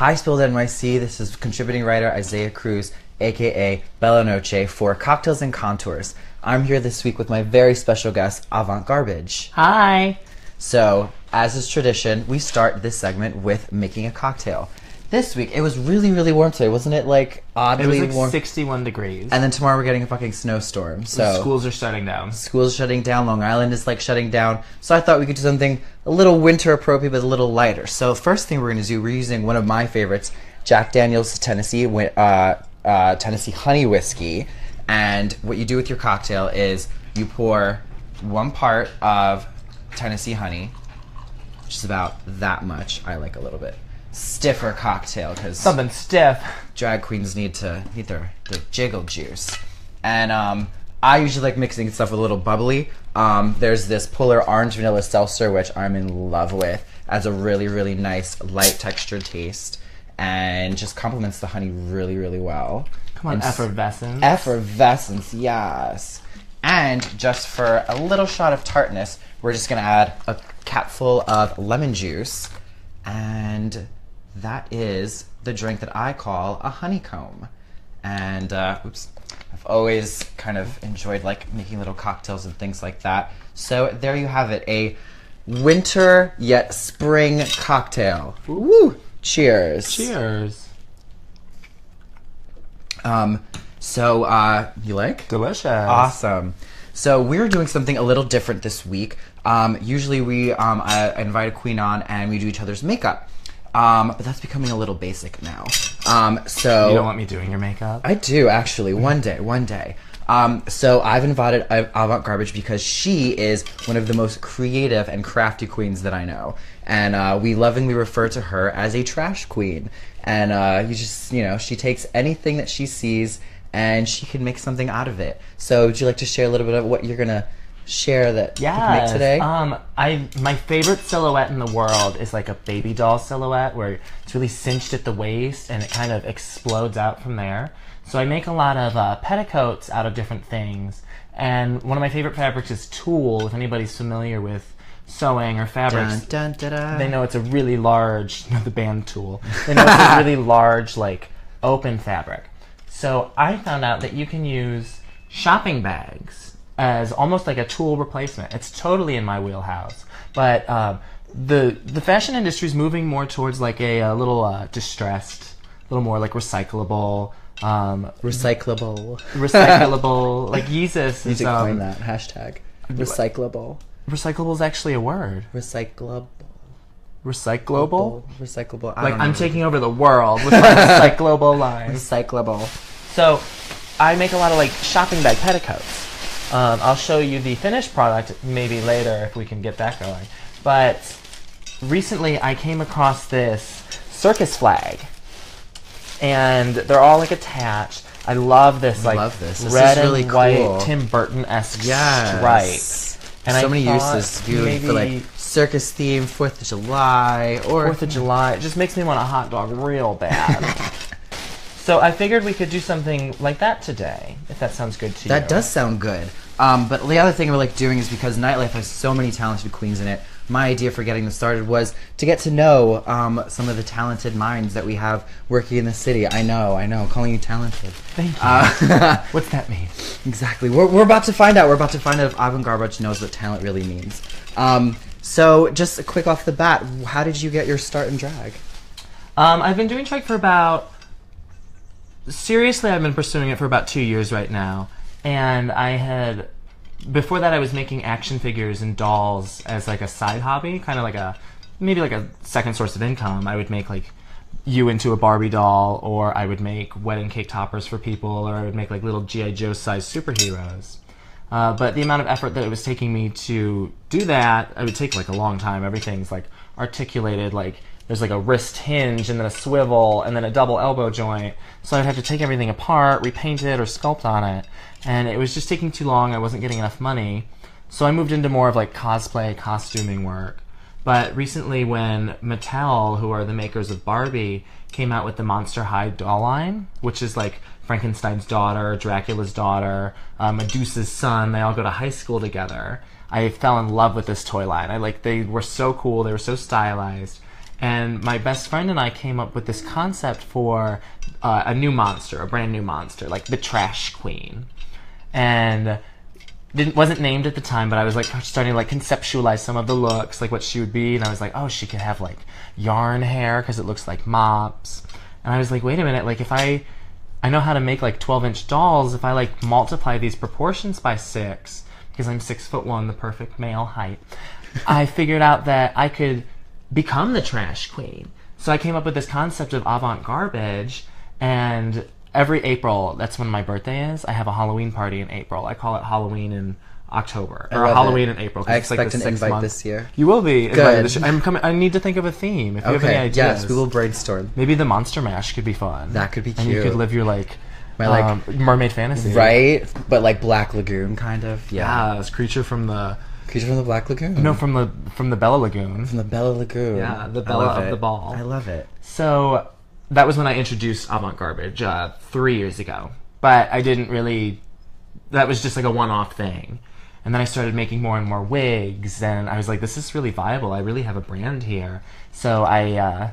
Hi, spoiledNYC. This is contributing writer Isaiah Cruz, aka Bella Noche, for Cocktails and Contours. I'm here this week with my very special guest, Avant Garbage. Hi. So, as is tradition, we start this segment with making a cocktail. This week, it was really, really warm today. Wasn't it, like, oddly It was warm? 61 degrees. And then tomorrow we're getting a fucking snowstorm. So schools are shutting down. School's shutting down. Long Island is, like, shutting down. So I thought we could do something a little winter appropriate, but a little lighter. So first thing we're going to do, we're using one of my favorites, Jack Daniel's Tennessee Honey Whiskey. And what you do with your cocktail is you pour 1 part of Tennessee honey, which is about that much. I like a little bit stiffer cocktail because Something stiff. drag queens need their jiggle juice. And I usually like mixing stuff with a little bubbly. There's this Polar Orange Vanilla Seltzer, which I'm in love with, as a really, really nice, light textured taste, and just complements the honey really, really well. Come on, and effervescence. Effervescence, yes. And just for a little shot of tartness, we're just going to add a capful of lemon juice, and that is the drink that I call a honeycomb. And, I've always kind of enjoyed, like, making little cocktails and things like that. So there you have it, a winter yet spring cocktail. Woo! Cheers. Cheers. You like? Delicious. Awesome. So we're doing something a little different this week. Usually I invite a queen on and we do each other's makeup. But that's becoming a little basic now. So You don't want me doing your makeup? I do, actually. One day. So I've invited Avant Garbage because she is one of the most creative and crafty queens that I know. And we lovingly refer to her as a trash queen. And she takes anything that she sees and she can make something out of it. So would you like to share a little bit of what you're going to share that you can make today? My favorite silhouette in the world is like a baby doll silhouette where it's really cinched at the waist and it kind of explodes out from there. So I make a lot of petticoats out of different things. And one of my favorite fabrics is tulle. If anybody's familiar with sewing or fabrics, they know it's a really large, the band Tool, they know it's a really large, like, open fabric. So I found out that you can use shopping bags as almost like a tool replacement. It's totally in my wheelhouse. But the fashion industry is moving more towards like a little distressed, a little more like recyclable. Recyclable. Like Yeezus. You need to coin that hashtag. Recyclable. Recyclable is actually a word. Recyclable. Recyclable? Recyclable. Like, I'm taking over the world with my recyclable line. Recyclable. So, I make a lot of, like, shopping bag petticoats. I'll show you the finished product maybe later if we can get that going. But recently I came across this circus flag. And they're all, like, attached. I love this, like, this red is really and white cool. Tim Burton-esque Yes. stripe. And so I many thought uses for maybe like circus theme, 4th of July, or 4th of July. It just makes me want a hot dog real bad. So I figured we could do something like that today, if that sounds good to you. That does sound good. But the other thing we're like doing is because nightlife has so many talented queens in it. My idea for getting this started was to get to know some of the talented minds that we have working in the city. I know, I'm calling you talented. Thank you. What's that mean? Exactly. We're about to find out. We're about to find out if Avant Garbage knows what talent really means. So just a quick off the bat, how did you get your start in drag? I've been doing drag for seriously, I've been pursuing it for about 2 years right now. And before that I was making action figures and dolls as like a side hobby, kind of like maybe like a second source of income. I would make like you into a Barbie doll, or I would make wedding cake toppers for people, or I would make like little G.I. Joe sized superheroes. But the amount of effort that it was taking me to do that, it would take like a long time. Everything's like articulated, like there's like a wrist hinge and then a swivel and then a double elbow joint. So I'd have to take everything apart, repaint it, or sculpt on it. And it was just taking too long. I wasn't getting enough money. So I moved into more of like cosplay, costuming work. But recently when Mattel, who are the makers of Barbie, came out with the Monster High doll line, which is like Frankenstein's daughter, Dracula's daughter, Medusa's son, they all go to high school together. I fell in love with this toy line. They were so cool, they were so stylized. And my best friend and I came up with this concept for a new monster, a brand new monster, like the Trash Queen. And wasn't named at the time, but I was like starting to like conceptualize some of the looks, like what she would be. And I was like, oh, she could have like yarn hair because it looks like mops. And I was like, wait a minute, like if I know how to make like 12-inch dolls, if I like multiply these proportions by 6, because I'm 6'1", the perfect male height, I figured out that I could become the Trash Queen. So I came up with this concept of Avant Garbage, and every April, that's when my birthday is, I have a Halloween party in April. I call it Halloween in October, or Halloween in April. I expect an invite this year. You will be invited Good. this year. I'm coming. I need to think of a theme. If you have any ideas, yes, we will brainstorm. Maybe the Monster Mash could be fun. That could be cute. And you could live your like My mermaid fantasy, right? But like Black Lagoon, kind of. Yeah, this creature from the Black Lagoon. No, from the Bella Lagoon. From the Bella Lagoon. Yeah, the Bella of the ball. I love it. So that was when I introduced Avant Garbage 3 years ago. But I didn't really. That was just like a one-off thing. And then I started making more and more wigs, and I was like, this is really viable. I really have a brand here. So I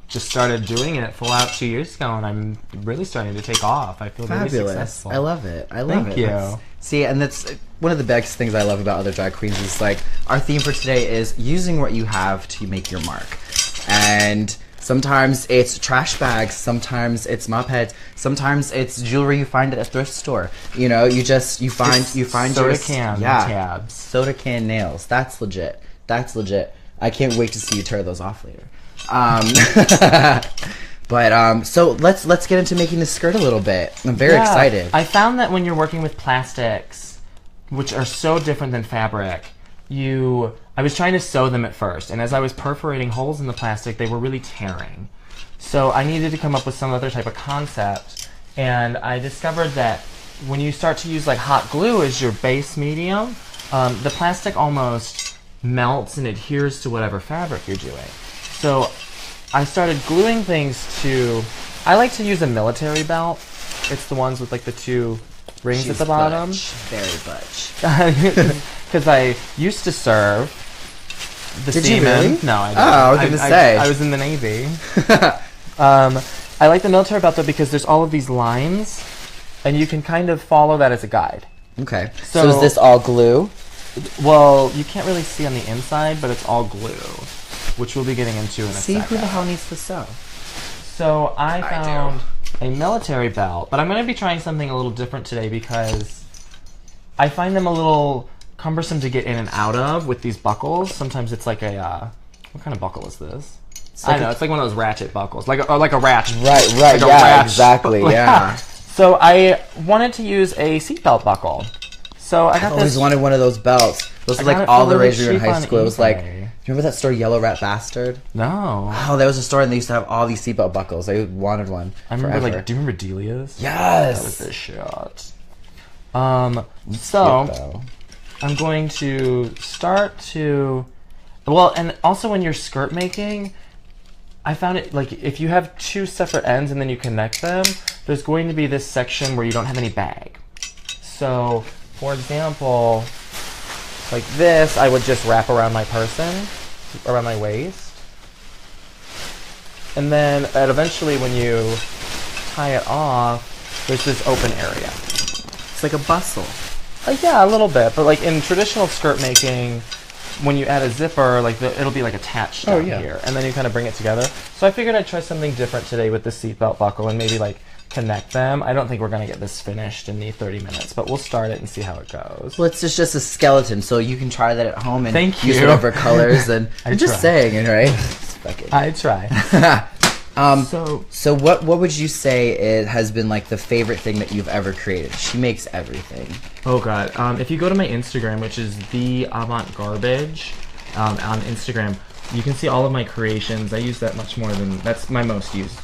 just started doing it full out 2 years ago, and I'm really starting to take off. I feel really successful. I love it. I love it. Thank you. See, and that's one of the best things I love about other drag queens is like, our theme for today is using what you have to make your mark. And sometimes it's trash bags, sometimes it's mop heads, sometimes it's jewelry you find at a thrift store. You know, you find soda can tabs. Soda can nails. That's legit. That's legit. I can't wait to see you tear those off later. But so let's get into making the skirt a little bit. I'm very excited. I found that when you're working with plastics, which are so different than fabric, I was trying to sew them at first, and as I was perforating holes in the plastic, they were really tearing. So I needed to come up with some other type of concept, and I discovered that when you start to use like hot glue as your base medium, the plastic almost melts and adheres to whatever fabric you're doing. So I started gluing things to... I like to use a military belt. It's the ones with like the 2 rings at the bottom. Very butch. Because I used to serve the Did seamen. you really? No, I didn't. Oh, I was going to say. I was in the Navy. I like the military belt though because there's all of these lines, and you can kind of follow that as a guide. Okay. So is this all glue? Well, you can't really see on the inside, but it's all glue, which we'll be getting into in a second. See, who the hell needs to sew? So I found a military belt, but I'm going to be trying something a little different today because I find them a little cumbersome to get in and out of with these buckles. Sometimes it's like a what kind of buckle is this? I know, it's like one of those ratchet buckles, like a ratchet. Right, like yeah, exactly, yeah. So I wanted to use a seatbelt buckle. So I got I always wanted one of those belts. Those are like all the rage we were in high school. It was like, do you remember that store, Yellow Rat Bastard? No. Oh, there was a store and they used to have all these seatbelt buckles. I wanted one. I remember, forever. like, do you remember Delia's? Yes. That was the shot. So I'm going to start to, well, and also when you're skirt making, I found it, like, if you have 2 separate ends and then you connect them, there's going to be this section where you don't have any bag. So, for example, like this, I would just wrap around my person, around my waist. And then, eventually, when you tie it off, there's this open area. It's like a bustle. Yeah, a little bit. But, like, in traditional skirt making, when you add a zipper, like it'll be like attached down here, and then you kind of bring it together. So I figured I'd try something different today with the seatbelt buckle and maybe like connect them. I don't think we're gonna get this finished in the 30 minutes, but we'll start it and see how it goes. Well, it's just a skeleton, so you can try that at home and Thank use you. whatever colors. And I'm just saying, right? I try. So what would you say has been like the favorite thing that you've ever created? She makes everything. Oh god. If you go to my Instagram, which is the Avant Garbage, on Instagram, you can see all of my creations. I use that much more than that's my most used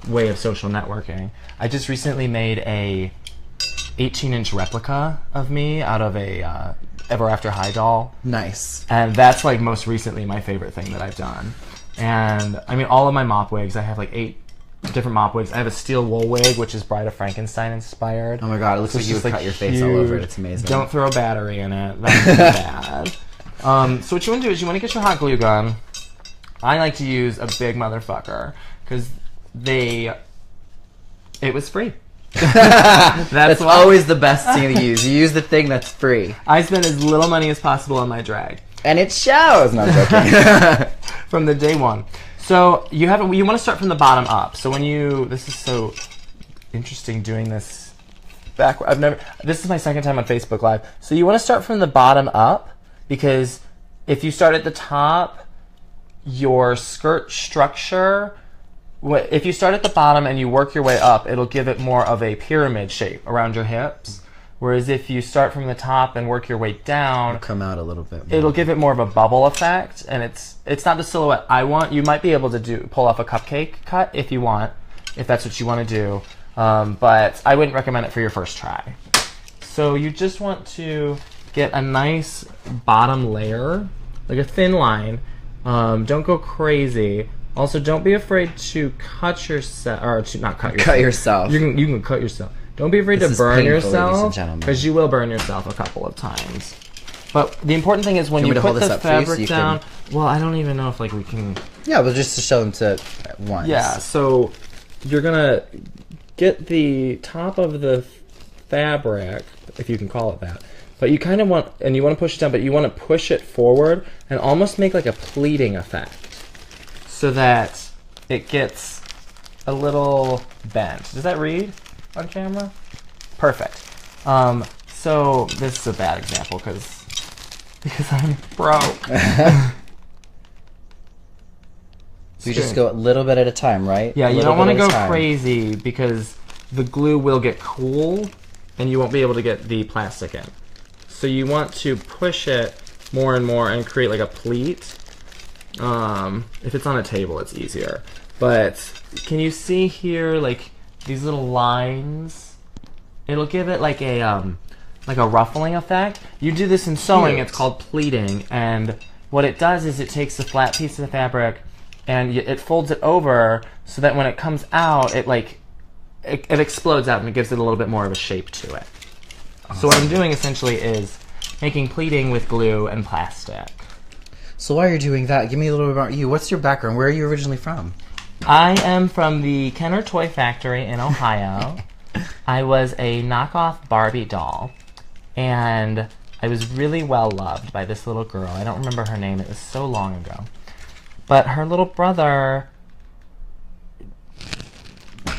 way of social networking. I just recently made a 18-inch replica of me out of a Ever After High doll. Nice. And that's like most recently my favorite thing that I've done. And I mean, all of my mop wigs, I have like 8 different mop wigs. I have a steel wool wig, which is Bride of Frankenstein inspired. Oh my god, it looks like you would cut your face all over it. It's amazing. Don't throw a battery in it. That's bad. So what you want to do is you want to get your hot glue gun, I like to use a big motherfucker because it was free. That's always the best thing to use. You use the thing that's free. I spend as little money as possible on my drag. And it shows. No, I'm joking. From the day one. So you want to start from the bottom up. So this is so interesting doing this back. This is my second time on Facebook Live. So you want to start from the bottom up because if you start at the top, your skirt structure, if you start at the bottom and you work your way up, it'll give it more of a pyramid shape around your hips. Whereas if you start from the top and work your way down, it'll come out a little bit more. It'll give it more of a bubble effect, and it's not the silhouette I want. You might be able to pull off a cupcake cut if you want, if that's what you want to do. But I wouldn't recommend it for your first try. So you just want to get a nice bottom layer, like a thin line. Don't go crazy. Also, don't be afraid to cut yourself, or to not cut yourself. Cut yourself. You can cut yourself. Don't be afraid to burn yourself, because you will burn yourself a couple of times. But the important thing is when you put the fabric down. Well, I don't even know if we can. Yeah, but just to show them to once. Yeah. So you're gonna get the top of the fabric, if you can call it that. But you kind of want, and you want to push it down, but you want to push it forward and almost make like a pleating effect, so that it gets a little bent. Does that read on camera? Perfect. So this is a bad example because I'm broke. So you just go a little bit at a time, right? Yeah, you don't want to go crazy because the glue will get cool and you won't be able to get the plastic in. So you want to push it more and more and create like a pleat. If it's on a table, it's easier. But can you see here, like these little lines? It'll give it like a ruffling effect. You do this in sewing; it's called pleating. And what it does is it takes the flat piece of the fabric and it folds it over so that when it comes out, it explodes out and it gives it a little bit more of a shape to it. Awesome. So what I'm doing essentially is making pleating with glue and plastic. So while you're doing that, give me a little bit about you. What's your background? Where are you originally from? I am from the Kenner Toy Factory in Ohio. I was a knockoff Barbie doll, and I was really well loved by this little girl. I don't remember her name. It was so long ago. But her little brother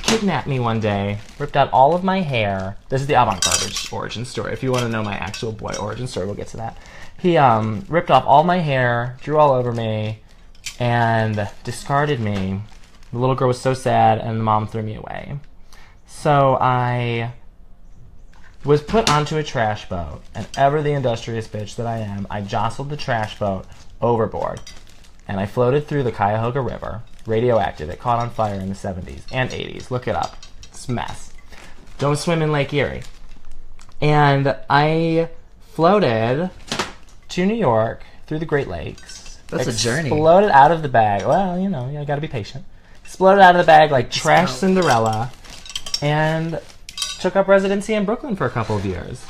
kidnapped me one day, ripped out all of my hair. This is the Avant Garbage origin story. If you want to know my actual boy origin story, we'll get to that. He ripped off all my hair, drew all over me, and discarded me. The little girl was so sad, and the mom threw me away. So I was put onto a trash boat, and ever the industrious bitch that I am, I jostled the trash boat overboard, and I floated through the Cuyahoga River. Radioactive. It caught on fire in the 70s and 80s. Look it up. It's a mess. Don't swim in Lake Erie. And I floated to New York through the Great Lakes. That's a journey. Exploded out of the bag. Well, you know, you gotta be patient. Exploded out of the bag like trash Cinderella, and took up residency in Brooklyn for a couple of years.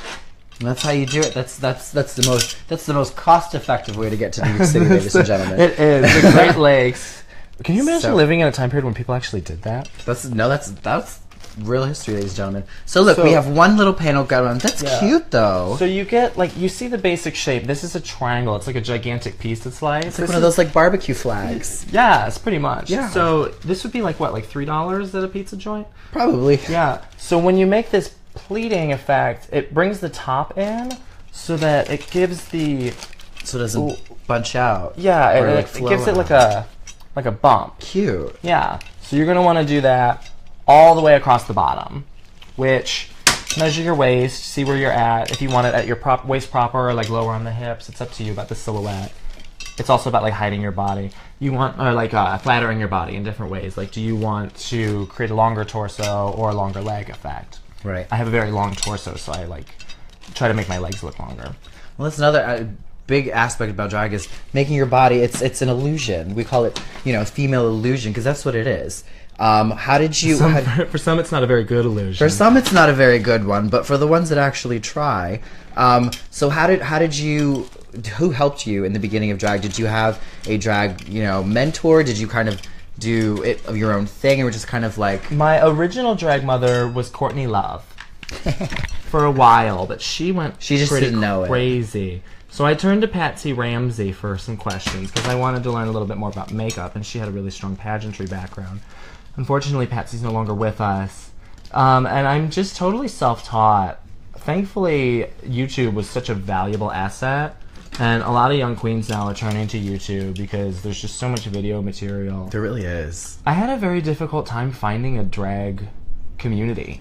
And that's how you do it. That's the most cost-effective way to get to New York City, ladies and gentlemen. It is the Great Lakes. Can you imagine living in a time period when people actually did that? That's real history, ladies and gentlemen. So look, we have one little panel going on. That's cute, though. So you get, you see the basic shape. This is a triangle. It's like a gigantic piece to slice. It's like one of those, barbecue flags. Yeah, it's pretty much. Yeah. So this would be like $3 at a pizza joint? Probably. Yeah. So when you make this pleating effect, it brings the top in so that it gives the... So it doesn't bunch out. Yeah, it gives it like a bump. Cute. Yeah. So you're going to want to do that all the way across the bottom, which measure your waist, see where you're at. If you want it at your waist proper or lower on the hips, it's up to you about the silhouette. It's also about hiding your body. You want flattering your body in different ways. Do you want to create a longer torso or a longer leg effect? Right. I have a very long torso, so I try to make my legs look longer. Well, that's another big aspect about drag is making your body. It's an illusion. We call it female illusion because that's what it is. How did you? For some, it's not a very good illusion. For some, it's not a very good one, but for the ones that actually try, so how did you who helped you in the beginning of drag? Did you have a drag, mentor? Did you kind of do it of your own thing, or just kind of like... My original drag mother was Courtney Love for a while, but she just didn't know crazy. So I turned to Patsy Ramsey for some questions because I wanted to learn a little bit more about makeup, and she had a really strong pageantry background. Unfortunately, Patsy's no longer with us, and I'm just totally self-taught. Thankfully, YouTube was such a valuable asset, and a lot of young queens now are turning to YouTube because there's just so much video material. There really is. I had a very difficult time finding a drag community.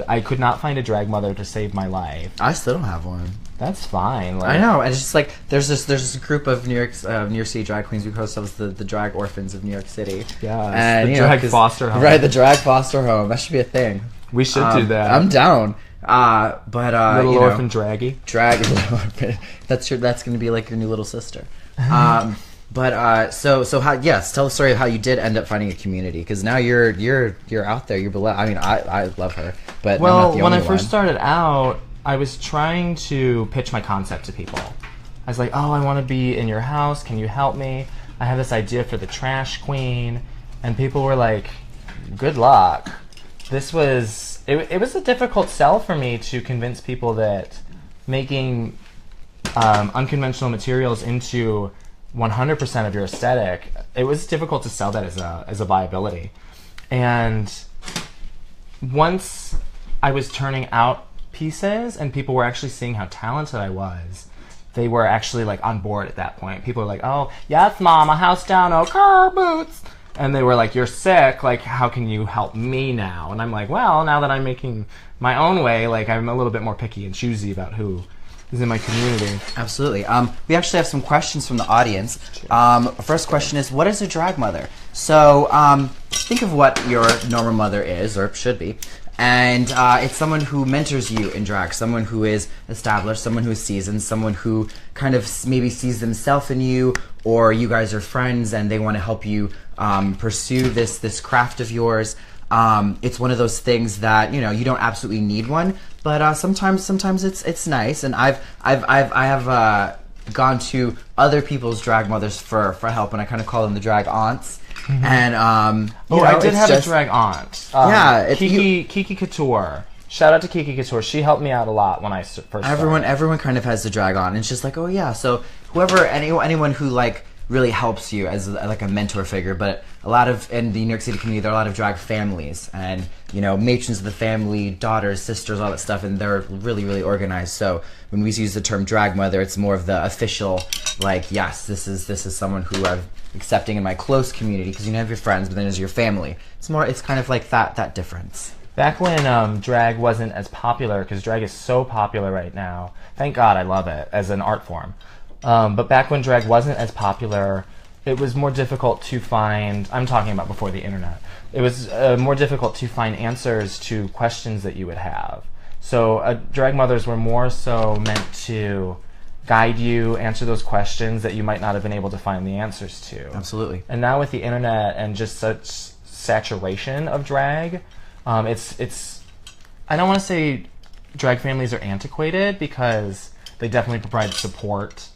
I could not find a drag mother to save my life. I still don't have one. That's fine. I know, and it's just like there's this group of New York City drag queens. We call ourselves the drag orphans of New York City. Yeah, and the drag foster home. Right, the drag foster home. That should be a thing. We should do that. I'm down. But little orphan draggy. Drag little orphan. That's going to be like your new little sister. So how? Yes, tell the story of how you did end up finding a community, because now you're out there. You're beloved. I mean, I love her, but well, I'm not the when only I first one. started out, I was trying to pitch my concept to people. I was like, "Oh, I want to be in your house. Can you help me? I have this idea for the trash queen," and people were like, "Good luck." This was it was a difficult sell for me to convince people that making unconventional materials into 100% of your aesthetic, it was difficult to sell that as a viability. And once I was turning out pieces and people were actually seeing how talented I was, they were actually like on board at that point. People were like, "Oh, yes, Mom, a house down, oh, car boots." And they were like, "You're sick, like, how can you help me now?" And I'm like, well, now that I'm making my own way, like, I'm a little bit more picky and choosy about who is in my community. Absolutely. We actually have some questions from the audience. First question is, what is a drag mother? So think of what your normal mother is, or should be. And it's someone who mentors you in drag, someone who is established, someone who is seasoned, someone who kind of maybe sees themselves in you, or you guys are friends and they want to help you pursue this craft of yours. It's one of those things that you don't absolutely need one, but sometimes it's nice. And I have gone to other people's drag mothers for help, and I kind of call them the drag aunts. Mm-hmm. And I did have a drag aunt. Kiki Couture. Shout out to Kiki Couture. She helped me out a lot when I first started. Everyone kind of has the drag aunt, and it's just like, oh yeah. So anyone who like really helps you as like a mentor figure. But a lot of, in the New York City community, there are a lot of drag families, and matrons of the family, daughters, sisters, all that stuff, and they're really, really organized. So when we use the term drag mother, it's more of the official, like, yes, this is someone who I'm accepting in my close community, because you have your friends, but then there's your family. It's kind of like that difference. Back when drag wasn't as popular, because drag is so popular right now, thank God, I love it as an art form. But back when drag wasn't as popular, it was more difficult to find, I'm talking about before the internet, it was more difficult to find answers to questions that you would have. So drag mothers were more so meant to guide you, answer those questions that you might not have been able to find the answers to. Absolutely. And now with the internet and just such saturation of drag, it's I don't want to say drag families are antiquated, because they definitely provide support,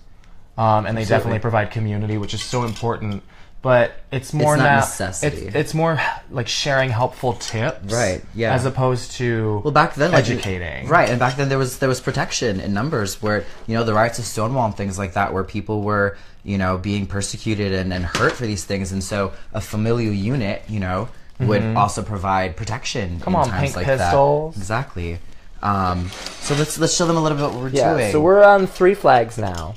and they definitely provide community, which is so important. But it's more not now necessity. It's more like sharing helpful tips, right? Yeah, as opposed to back then educating, right? And back then there was protection in numbers, where the riots of Stonewall and things like that, where people were being persecuted and hurt for these things, and so a familial unit would also provide protection. Come on, times Pink like Pistols. That. Exactly. So let's show them a little bit what we're doing. So we're on 3 flags now.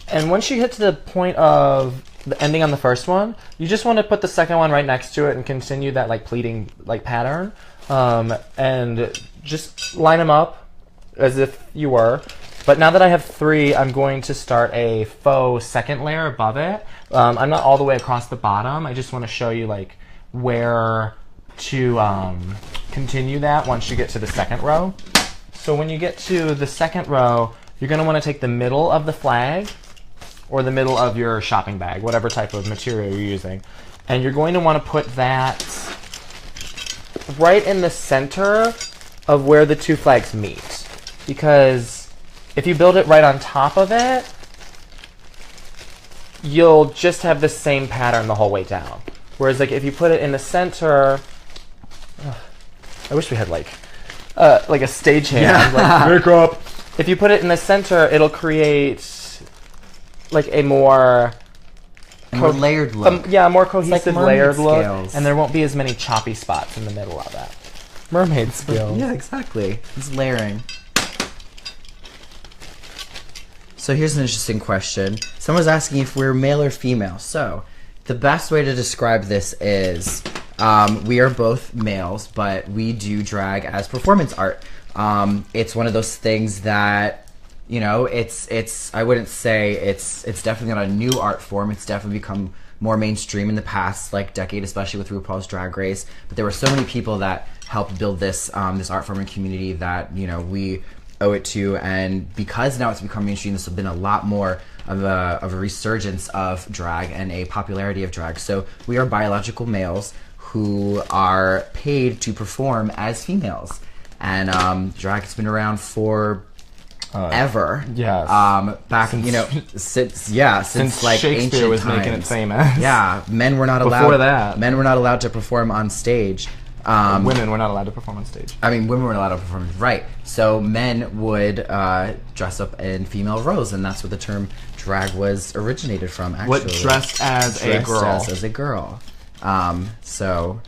And once you get to the point of the ending on the first one, you just want to put the second one right next to it and continue that like pleating like pattern, and just line them up as if you were. But now that I have 3, I'm going to start a faux second layer above it. I'm not all the way across the bottom. I just want to show you like where to continue that once you get to the second row. So when you get to the second row, you're going to want to take the middle of the flag, or the middle of your shopping bag, whatever type of material you're using. And you're going to want to put that right in the center of where the 2 flags meet. Because if you build it right on top of it, you'll just have the same pattern the whole way down. Whereas like if you put it in the center, I wish we had like a stagehand. Yeah. Like, makeup. If you put it in the center, it'll create like a more layered look. a more cohesive like layered look, scales. and there won't be as many choppy spots in the middle of it. Mermaid scales. Yeah, exactly. It's layering. So here's an interesting question. Someone's asking if we're male or female. So the best way to describe this is we are both males, but we do drag as performance art. It's one of those things that, you know, it's I wouldn't say it's definitely not a new art form. It's definitely become more mainstream in the past like decade, especially with RuPaul's Drag Race. But there were so many people that helped build this this art form and community that, you know, we owe it to. And because now it's become mainstream, there's been a lot more of a resurgence of drag and a popularity of drag. So we are biological males who are paid to perform as females. And drag has been around for ever. Yes. Back, Since- you know, since like Shakespeare ancient was times. making it famous. Yeah, men were not allowed. Before that. Men were not allowed to perform on stage. Women were not allowed to perform on stage. I mean, women were allowed to perform, right? So men would dress up in female roles, and that's where the term drag was originated from. Actually, What dressed as a girl? As a girl. So,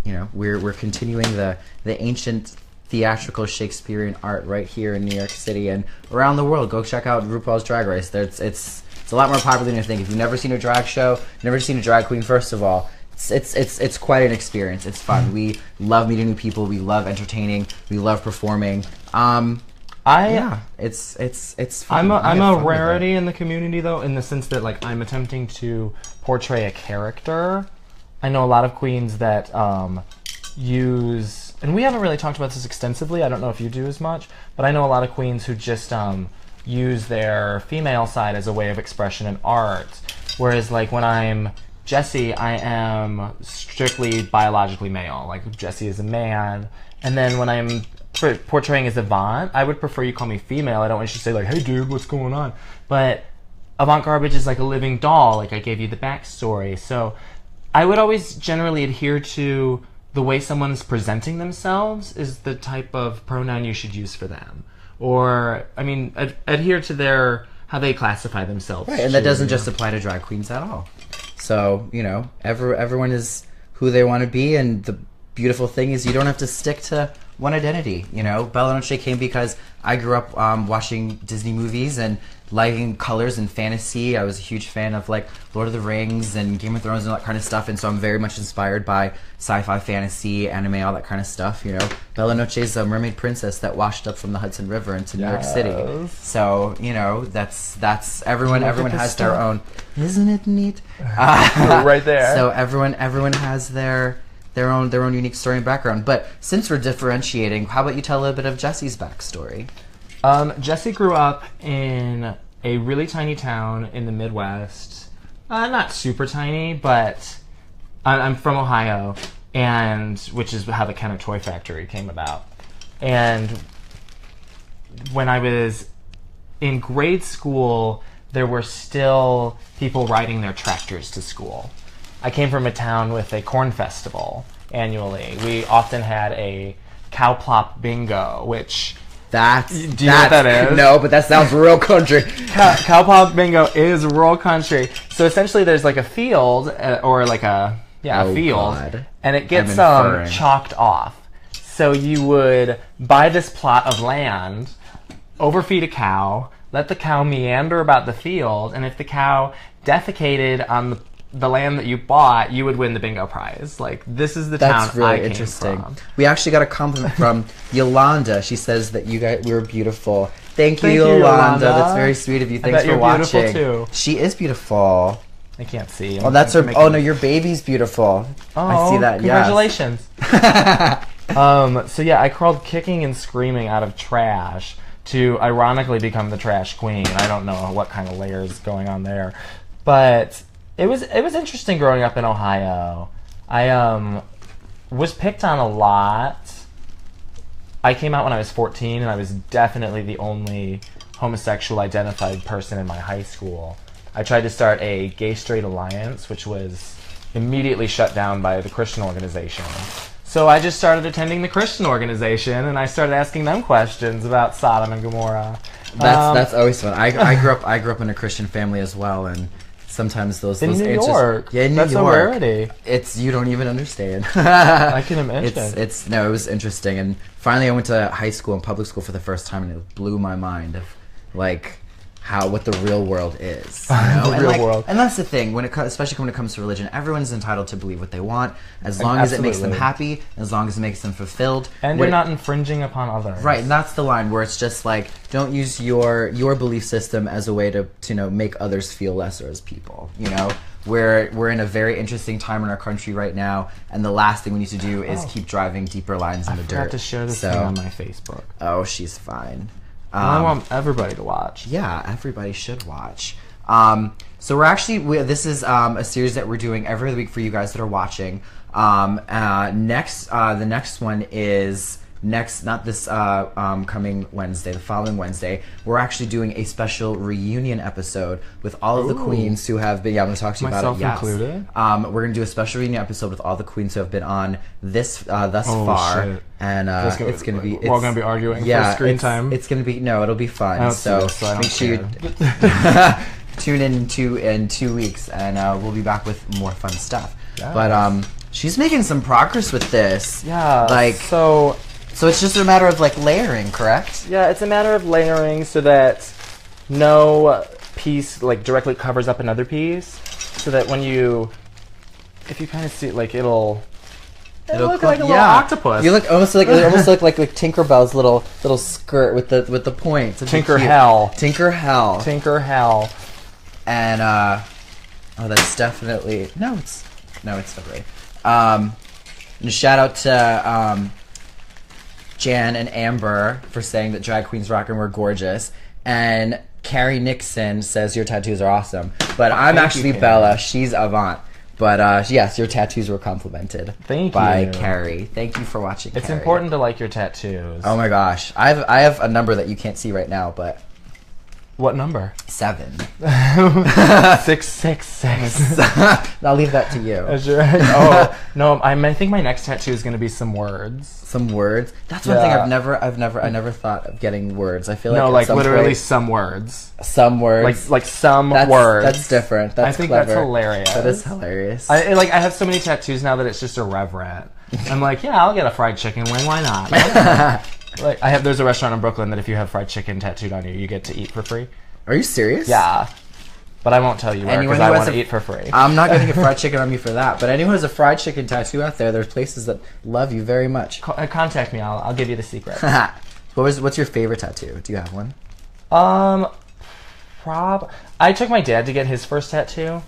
you know, we're continuing the ancient theatrical Shakespearean art right here in New York City and around the world. Go check out RuPaul's Drag Race. It's a lot more popular than you think. If you've never seen a drag show, never seen a drag queen, first of all, it's quite an experience. It's fun. We love meeting new people. We love entertaining. We love performing. It's fun. I'm a rarity in the community though, in the sense that like I'm attempting to portray a character. I know a lot of queens that use, and we haven't really talked about this extensively. I don't know if you do as much, but I know a lot of queens who just use their female side as a way of expression in art. Whereas like when I'm Jessie, I am strictly biologically male. Like Jessie is a man. And then when I'm portraying as Avant, I would prefer you call me female. I don't want you to say like, hey dude, what's going on? But Avant Garbage is like a living doll. Like I gave you the backstory. So I would always generally adhere to the way someone is presenting themselves is the type of pronoun you should use for them. Or, I mean, adhere to how they classify themselves. Right, and that doesn't just apply to drag queens at all. So, you know, everyone is who they want to be, and the beautiful thing is you don't have to stick to one identity. You know, Bella Noche came because I grew up watching Disney movies and liking colors and fantasy. I was a huge fan of like Lord of the Rings and Game of Thrones and all that kind of stuff, and so I'm very much inspired by sci-fi, fantasy, anime, all that kind of stuff. You know, Bella Noche is a mermaid princess that washed up from the Hudson River into New York City. So you know, that's everyone has their own. Isn't it neat? Right there. So everyone has their own unique story and background. But since we're differentiating, how about you tell a little bit of Jessie's backstory? Jessie grew up in a really tiny town in the Midwest. Not super tiny, but I'm from Ohio, and which is how the Kenner Toy Factory came about. And when I was in grade school, there were still people riding their tractors to school. I came from a town with a corn festival annually. We often had a cow plop bingo, which... Do you know what that is? No, but that sounds real country. Cow plop bingo is rural country. So essentially there's like a field, or like a field, God. and it gets inferring. chalked off. So you would buy this plot of land, overfeed a cow, let the cow meander about the field, and if the cow defecated on the land that you bought, you would win the bingo prize. Like, this is the town That's really I came interesting. from. We actually got a compliment from Yolanda. She says that you guys were beautiful. Thank you, Thank you, Yolanda. Yolanda. That's very sweet of you. Thanks bet for you're watching. beautiful, too. She is beautiful. I can't see. Oh, that's her. Oh no, your baby's beautiful. Oh, I see that. Congratulations. Yes. So yeah, I crawled kicking and screaming out of trash to ironically become the trash queen. I don't know what kind of layers going on there, but it was interesting growing up in Ohio. I was picked on a lot. I came out when I was 14, and I was definitely the only homosexual identified person in my high school, I tried to start a gay-straight alliance, which was immediately shut down by the Christian organization. So I just started attending the Christian organization, and I started asking them questions about Sodom and Gomorrah. That's always fun. I grew up in a Christian family as well, and sometimes those in New answers, York. Yeah, in New That's York. a rarity. It's you don't even understand. I can imagine. It was interesting, and finally I went to high school and public school for the first time, and it blew my mind of like what the real world is. You know? The real world. And that's the thing, especially when it comes to religion, everyone's entitled to believe what they want, as long as it makes them happy, as long as it makes them fulfilled. And you're not infringing upon others. Right, and that's the line where it's just like, don't use your belief system as a way to make others feel lesser as people, you know? We're in a very interesting time in our country right now, and the last thing we need to do is keep driving deeper lines in the dirt. I forgot to share this thing on my Facebook. Oh, she's fine. I want everybody to watch. Yeah, everybody should watch. So this is a series that we're doing every other week for you guys that are watching. The next one is not this coming Wednesday, the following Wednesday. We're actually doing a special reunion episode with all of the queens who have been. Yeah, I'm going to talk to you about it. Myself included. We're going to do a special reunion episode with all the queens who have been on thus far. Shit. And it's going to be. We're all going to be arguing for screen time. It's going to be it'll be fun. So make sure you tune in in 2 weeks, and we'll be back with more fun stuff. Yes. But she's making some progress with this. Yeah. So it's just a matter of layering, correct? Yeah, it's a matter of layering so that no piece directly covers up another piece, so that if you kind of see it, it'll look like a little octopus. You look almost like Tinkerbell's little skirt with the points. Tinker Hell. And that's definitely it's okay. And shout out to Jan and Amber for saying that drag queens rock and we're gorgeous, and Carrie Nixon says your tattoos are awesome. But I'm actually Bella. She's Avant. But yes, your tattoos were complimented by Carrie. Thank you for watching. It's Carrie. important to like your tattoos. Oh my gosh, I have a number that you can't see right now, but what number? 7. 666. I'll leave that to you. Oh no, I think my next tattoo is going to be some words. Some words. That's one thing I never thought of getting words. I feel literally some words. Some words. Like some words. That's different. That's I think clever. that's hilarious. That is hilarious. I have so many tattoos now that it's just irreverent. I'm like, yeah, I'll get a fried chicken wing. Why not? There's a restaurant in Brooklyn that if you have fried chicken tattooed on you, you get to eat for free. Are you serious? Yeah. But I won't tell you where because I want to eat for free. I'm not going to get fried chicken on you for that. But anyone who has a fried chicken tattoo out there's places that love you very much. Contact me. I'll give you the secret. What's your favorite tattoo? Do you have one? I took my dad to get his first tattoo,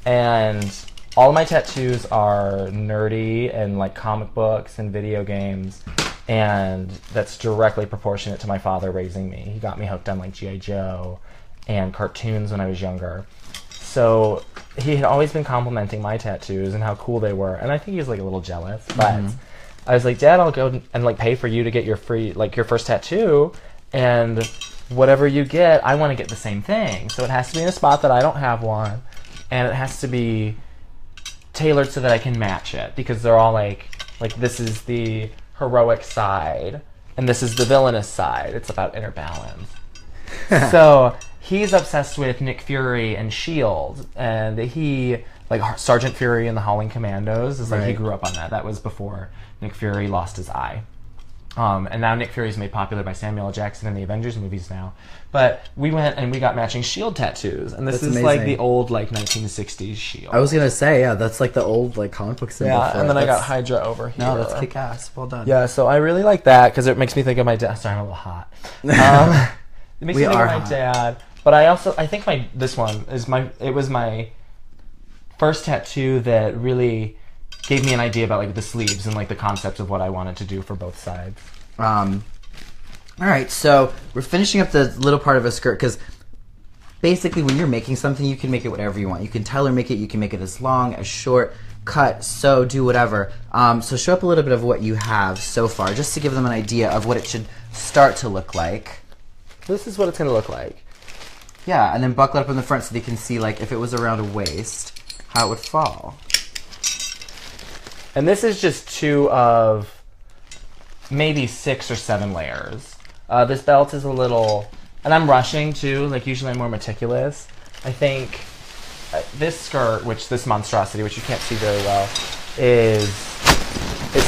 and all of my tattoos are nerdy and comic books and video games. And that's directly proportionate to my father raising me. He got me hooked on G.I. Joe and cartoons when I was younger. So he had always been complimenting my tattoos and how cool they were. And I think he was a little jealous. But I was like, Dad, I'll go and pay for you to get your free your first tattoo. And whatever you get, I want to get the same thing. So it has to be in a spot that I don't have one. And it has to be tailored so that I can match it. Because they're all this is the heroic side, and this is the villainous side. It's about inner balance. So he's obsessed with Nick Fury and S.H.I.E.L.D., and he, Sergeant Fury in the Howling Commandos, is he grew up on that. That was before Nick Fury lost his eye. And now Nick Fury is made popular by Samuel L. Jackson in the Avengers movies now. But we went and we got matching S.H.I.E.L.D. tattoos. And this is amazing. the old 1960s S.H.I.E.L.D. I was going to say, that's the old comic book symbol. Yeah, and then I got Hydra over here. No, that's kick-ass. Well done. Yeah, so I really like that because it makes me think of my dad. Sorry, I'm a little hot. It makes me think of my dad. But I think this one is it was my first tattoo that really gave me an idea about the sleeves and the concept of what I wanted to do for both sides. All right, so we're finishing up the little part of a skirt because basically when you're making something, you can make it whatever you want. You can tailor make it. You can make it as long, as short, cut, sew, do whatever. So show up a little bit of what you have so far, just to give them an idea of what it should start to look like. This is what it's going to look like. Yeah, and then buckle it up in the front so they can see, like, if it was around a waist, how it would fall. And this is just 2 of maybe 6 or 7 layers. This belt is a little... And I'm rushing, too. Like, usually I'm more meticulous. I think this skirt, this monstrosity, which you can't see very well, is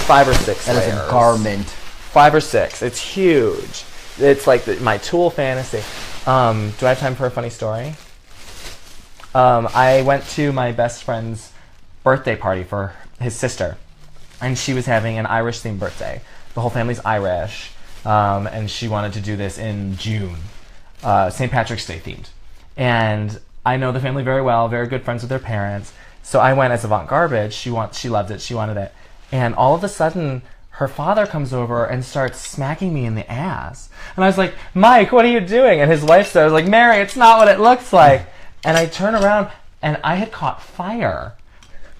5 or 6 layers. That is a garment. 5 or 6. It's huge. It's like my Tool fantasy. Do I have time for a funny story? I went to my best friend's birthday party for his sister, and she was having an Irish-themed birthday. The whole family's Irish, and she wanted to do this in June, St. Patrick's Day themed. And I know the family very well, very good friends with their parents, so I went as Avant Garbage. She loved it, she wanted it. And all of a sudden, her father comes over and starts smacking me in the ass. And I was like, Mike, what are you doing? And his wife said, like, Mary, it's not what it looks like. And I turn around, and I had caught fire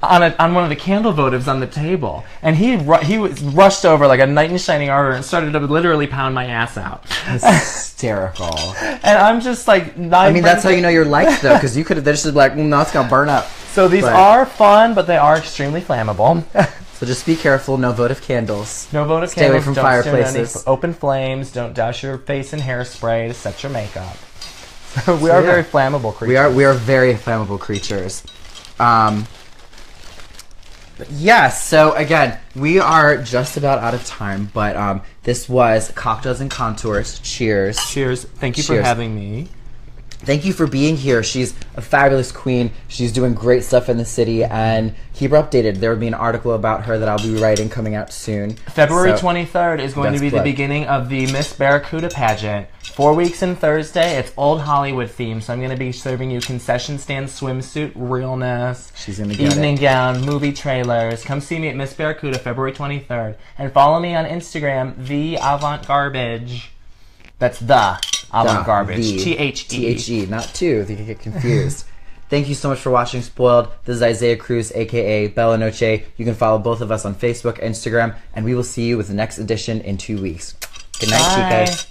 on one of the candle votives on the table. And he was rushed over like a knight in shining armor and started to literally pound my ass out. Hysterical. And I'm just like... I mean, that's how you know you're liked, though, because you could have just been like, no, it's going to burn up. So these are fun, but they are extremely flammable. So just be careful. No votive candles. No votive Stay candles. away from Don't fireplaces. stand open flames. Don't douse your face in hairspray to set your makeup. So we are very flammable creatures. We are very flammable creatures. But yeah, so again, we are just about out of time, but this was Cocktails and Contours. Cheers. Cheers. Thank you for having me. Thank you for being here. She's a fabulous queen. She's doing great stuff in the city, and keep her updated. There will be an article about her that I'll be writing coming out soon. February 23rd is going to be the beginning of the Miss Barracuda pageant. 4 weeks and Thursday. It's old Hollywood themed, so I'm going to be serving you concession stand swimsuit realness, she's gonna get evening gown, movie trailers. Come see me at Miss Barracuda February 23rd. And follow me on Instagram, the Avant Garbage. That's the Avant Garbage. THE. THE, not two. They can get confused. Thank you so much for watching Spoiled. This is Isaiah Cruz, a.k.a. Bella Noche. You can follow both of us on Facebook, Instagram, and we will see you with the next edition in 2 weeks. Good night, chicas.